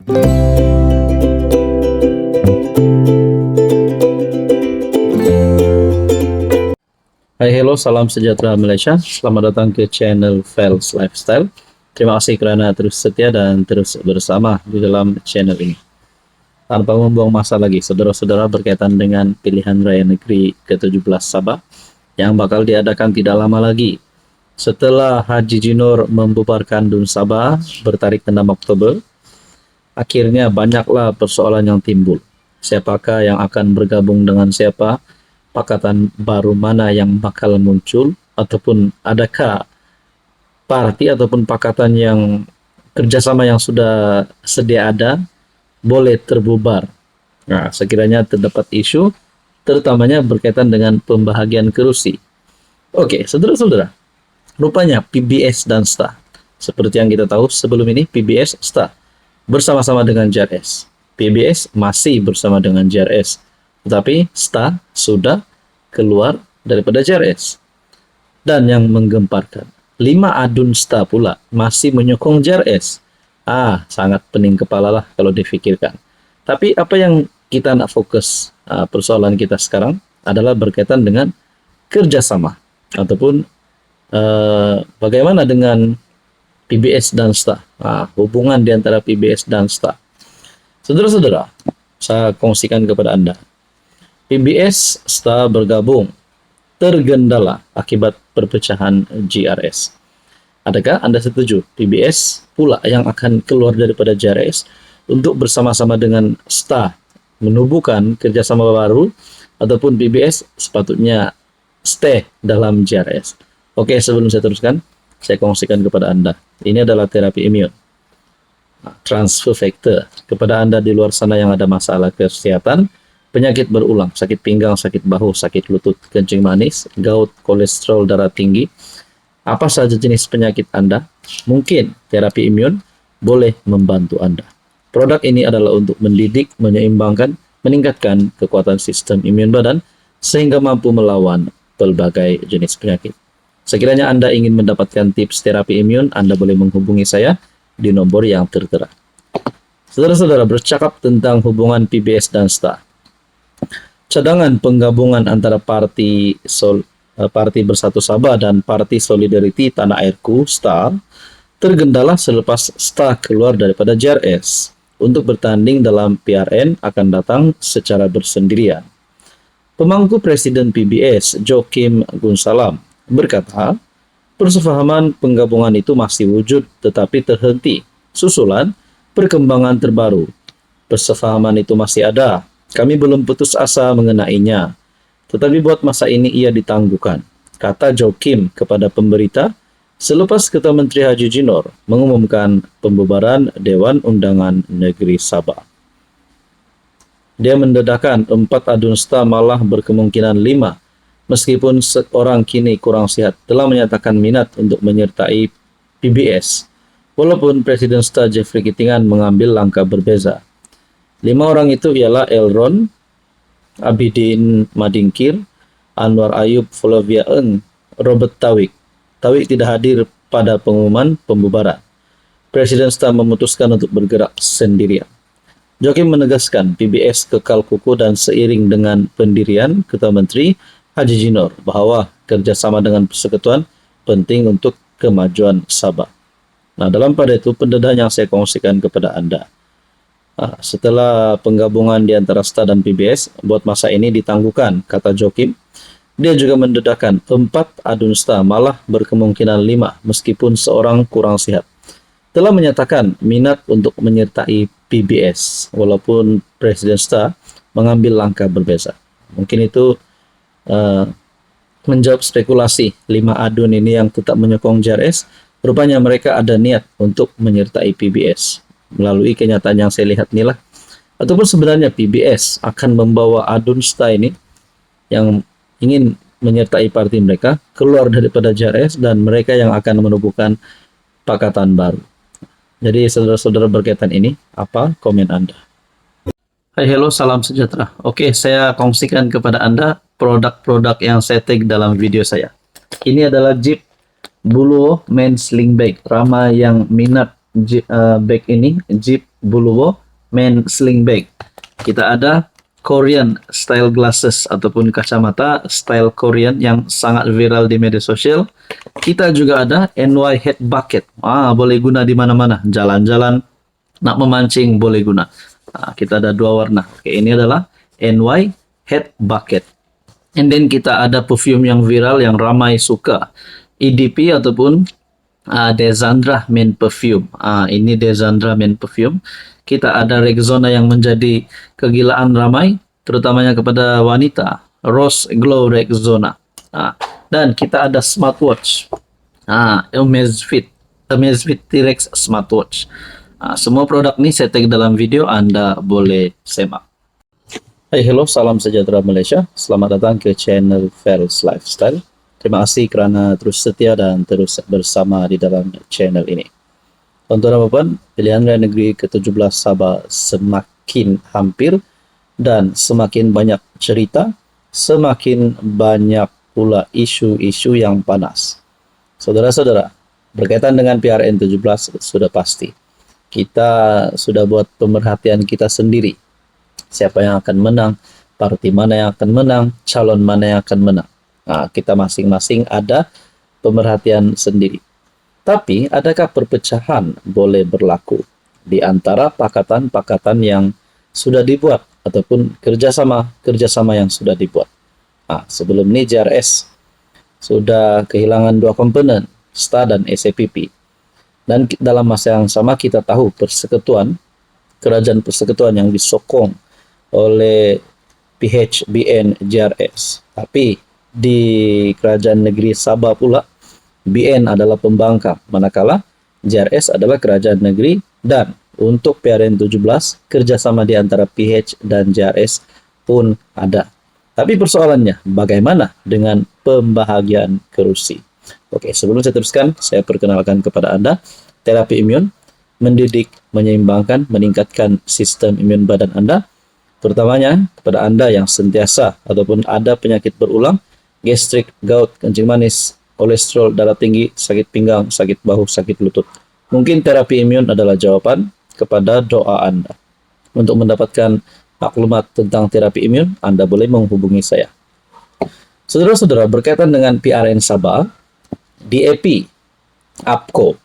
Hai, hello, salam sejahtera Malaysia. Selamat datang ke channel Fels Lifestyle. Terima kasih karena terus setia dan terus bersama di dalam channel ini. Tanpa membuang masa lagi, saudara-saudara, berkaitan dengan pilihan raya negeri ke-17 Sabah yang bakal diadakan tidak lama lagi. Setelah Haji Jinor membubarkan DUN Sabah bertarik 6 Oktober, akhirnya banyaklah persoalan yang timbul. Siapakah yang akan bergabung dengan siapa? Pakatan baru mana yang bakal muncul, ataupun adakah parti ataupun pakatan yang kerjasama yang sudah sedia ada boleh terbubar. Nah, sekiranya terdapat isu terutamanya berkaitan dengan pembahagian kursi. Oke, saudara-saudara, rupanya PBS dan STA, seperti yang kita tahu sebelum ini, PBS STA bersama-sama dengan JRS. PBS masih bersama dengan JRS, tetapi STA sudah keluar daripada JRS. Dan yang menggemparkan, 5 adun STA pula masih menyokong JRS. Sangat pening kepala lah kalau difikirkan. Tapi apa yang kita nak fokus, persoalan kita sekarang adalah berkaitan dengan kerjasama ataupun bagaimana dengan PBS dan STA, hubungan di antara PBS dan STA. Saudara-saudara, saya kongsikan kepada Anda, PBS STA bergabung tergendala akibat perpecahan JRS. Adakah Anda setuju PBS pula yang akan keluar daripada JRS untuk bersama-sama dengan STA menubuhkan kerjasama baru, ataupun PBS sepatutnya stay dalam JRS? Oke, sebelum saya teruskan, saya kongsikan kepada Anda. Ini adalah terapi imun. Transfer factor. Kepada Anda di luar sana yang ada masalah kesehatan, penyakit berulang, sakit pinggang, sakit bahu, sakit lutut, kencing manis, gout, kolesterol darah tinggi, apa saja jenis penyakit Anda, mungkin terapi imun boleh membantu Anda. Produk ini adalah untuk mendidik, menyeimbangkan, meningkatkan kekuatan sistem imun badan sehingga mampu melawan berbagai jenis penyakit. Sekiranya Anda ingin mendapatkan tips terapi imun, Anda boleh menghubungi saya di nomor yang tertera. Saudara-saudara, bercakap tentang hubungan PBS dan STA. Cadangan penggabungan antara Parti Bersatu Sabah dan Parti Solidariti Tanah Airku STA tergendala selepas STA keluar daripada JRS untuk bertanding dalam PRN akan datang secara bersendirian. Pemangku Presiden PBS Joaquim Gunsalam berkata, persefahaman penggabungan itu masih wujud tetapi terhenti susulan perkembangan terbaru. Persefahaman itu masih ada, kami belum putus asa mengenainya. Tetapi buat masa ini ia ditangguhkan, kata Joaquim kepada pemberita selepas Ketua Menteri Haji Jinor mengumumkan pembubaran Dewan Undangan Negeri Sabah. Dia mendedahkan 4 adun STA malah berkemungkinan 5, meskipun seorang kini kurang sehat telah menyatakan minat untuk menyertai PBS, walaupun Presiden STA Jeffrey Kitingan mengambil langkah berbeza. 5 orang itu ialah Elron Abidin Madingkir, Anwar Ayub Flavia Eng, Robert Tawik. Tawik tidak hadir pada pengumuman pembubaran. Presiden STA memutuskan untuk bergerak sendirian. Joaquim menegaskan PBS kekal kukuh dan seiring dengan pendirian Ketua Menteri Haji Jinor bahwa kerjasama dengan persekutuan penting untuk kemajuan Sabah. Nah, dalam pada itu pendedahan yang saya kongsikan kepada Anda. Setelah penggabungan di antara STA dan PBS, buat masa ini ditangguhkan, kata Joaquim. Dia juga mendedahkan 4 adun STA malah berkemungkinan 5, meskipun seorang kurang sehat telah menyatakan minat untuk menyertai PBS, walaupun Presiden STA mengambil langkah berbeza. Mungkin itu menjawab spekulasi 5 adun ini yang tetap menyokong JRS. Rupanya mereka ada niat untuk menyertai PBS. Melalui kenyataan yang saya lihat inilah, ataupun sebenarnya PBS akan membawa adun STA ini yang ingin menyertai parti mereka keluar daripada JRS dan mereka yang akan menubuhkan pakatan baru. Jadi saudara-saudara, berkaitan ini, apa komen Anda? Hai, hello, salam sejahtera. Oke, saya kongsikan kepada Anda produk-produk yang saya tag dalam video saya. Ini adalah Jeep Buluo Men Sling Bag. Ramai yang minat bag ini, Jeep Buluwo Men Sling Bag. Kita ada Korean style glasses ataupun kacamata style Korean yang sangat viral di media sosial. Kita juga ada NY Head Bucket. Boleh guna di mana-mana. Jalan-jalan, nak memancing boleh guna. Kita ada dua warna. Oke, ini adalah NY Head Bucket. And then kita ada perfume yang viral yang ramai suka. EDP ataupun Desandra Men Perfume. Ini Desandra Men Perfume. Kita ada Rexona yang menjadi kegilaan ramai, terutamanya kepada wanita. Rose Glow Rexona. Dan kita ada smartwatch. Amazfit T-Rex smartwatch. Semua produk ini saya tag dalam video, Anda boleh semak. Hai, hello, salam sejahtera Malaysia. Selamat datang ke channel Fels Lifestyle. Terima kasih kerana terus setia dan terus bersama di dalam channel ini. Tuan-tuan dan puan, pilihan raya negeri ke-17 Sabah semakin hampir dan semakin banyak cerita, semakin banyak pula isu-isu yang panas. Saudara-saudara, berkaitan dengan PRN 17 sudah pasti. Kita sudah buat pemerhatian kita sendiri. Siapa yang akan menang, parti mana yang akan menang, calon mana yang akan menang. Kita masing-masing ada pemerhatian sendiri. Tapi, adakah perpecahan boleh berlaku di antara pakatan-pakatan yang sudah dibuat ataupun kerjasama yang sudah dibuat? Sebelum ini JRS sudah kehilangan dua komponen, STA dan SAPP. Dan dalam masa yang sama kita tahu kerajaan persekutuan yang disokong oleh PH, BN, JRS. Tapi di kerajaan negeri Sabah pula, BN adalah pembangkang, manakala JRS adalah kerajaan negeri, dan untuk PRN 17, kerjasama di antara PH dan JRS pun ada. Tapi persoalannya, bagaimana dengan pembahagian kerusi? Oke, sebelum saya teruskan, saya perkenalkan kepada Anda, terapi imun, mendidik, menyeimbangkan, meningkatkan sistem imun badan Anda, terutamanya kepada Anda yang sentiasa ataupun ada penyakit berulang, gastrik, gout, kencing manis, kolesterol, darah tinggi, sakit pinggang, sakit bahu, sakit lutut. Mungkin terapi imun adalah jawaban kepada doa Anda. Untuk mendapatkan maklumat tentang terapi imun, Anda boleh menghubungi saya. Saudara-saudara, berkaitan dengan PRN Sabah, DAP, APCO,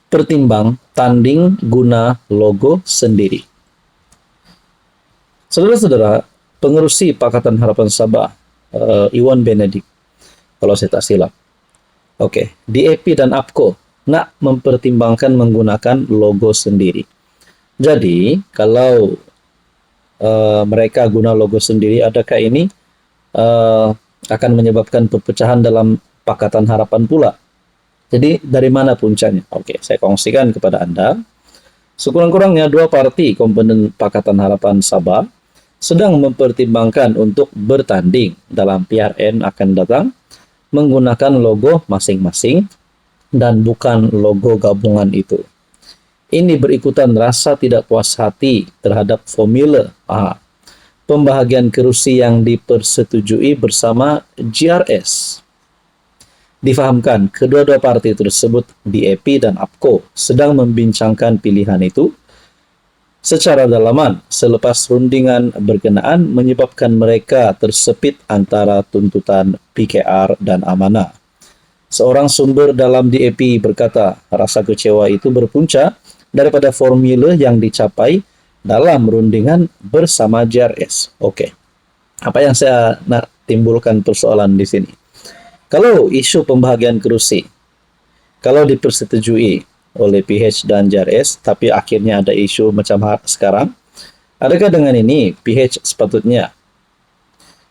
pertimbang tanding guna logo sendiri. Saudara-saudara, pengerusi Pakatan Harapan Sabah, Iwan Benedik, kalau saya tak silap. Oke, DAP dan APCO nak mempertimbangkan menggunakan logo sendiri. Jadi, kalau mereka guna logo sendiri, adakah ini akan menyebabkan perpecahan dalam Pakatan Harapan pula? Jadi, dari mana puncanya? Oke, saya kongsikan kepada Anda. Sekurang-kurangnya dua parti komponen Pakatan Harapan Sabah sedang mempertimbangkan untuk bertanding dalam PRN akan datang menggunakan logo masing-masing dan bukan logo gabungan itu. Ini berikutan rasa tidak puas hati terhadap formula pembahagian kerusi yang dipersetujui bersama GRS. Difahamkan, kedua-dua parti tersebut, DAP dan APCO, sedang membincangkan pilihan itu secara dalaman selepas rundingan berkenaan menyebabkan mereka tersepit antara tuntutan PKR dan amanah. Seorang sumber dalam DAP berkata, rasa kecewa itu berpunca daripada formula yang dicapai dalam rundingan bersama JRS. Oke. Apa yang saya nak timbulkan persoalan di sini? Kalau isu pembahagian kerusi, kalau dipersetujui oleh PH dan JRS, tapi akhirnya ada isu macam sekarang, adakah dengan ini PH sepatutnya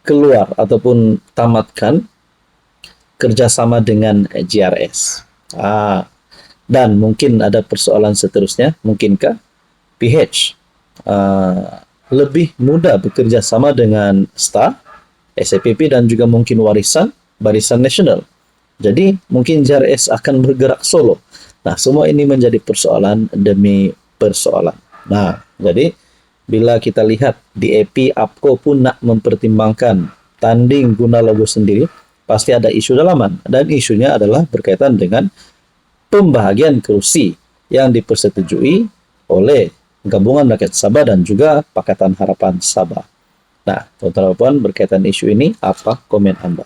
keluar ataupun tamatkan kerjasama dengan JRS? Dan mungkin ada persoalan seterusnya, mungkinkah PH lebih mudah bekerja sama dengan STA, SAPP dan juga mungkin Barisan Nasional. Jadi mungkin JRS akan bergerak solo. Nah, semua ini menjadi persoalan demi persoalan. Nah, jadi bila kita lihat DAP, APCO pun nak mempertimbangkan tanding guna logo sendiri, pasti ada isu dalaman. Dan isunya adalah berkaitan dengan pembahagian kerusi yang dipersetujui oleh Gabungan Rakyat Sabah dan juga Pakatan Harapan Sabah. Nah, teman-teman berkaitan isu ini, apa komen Anda?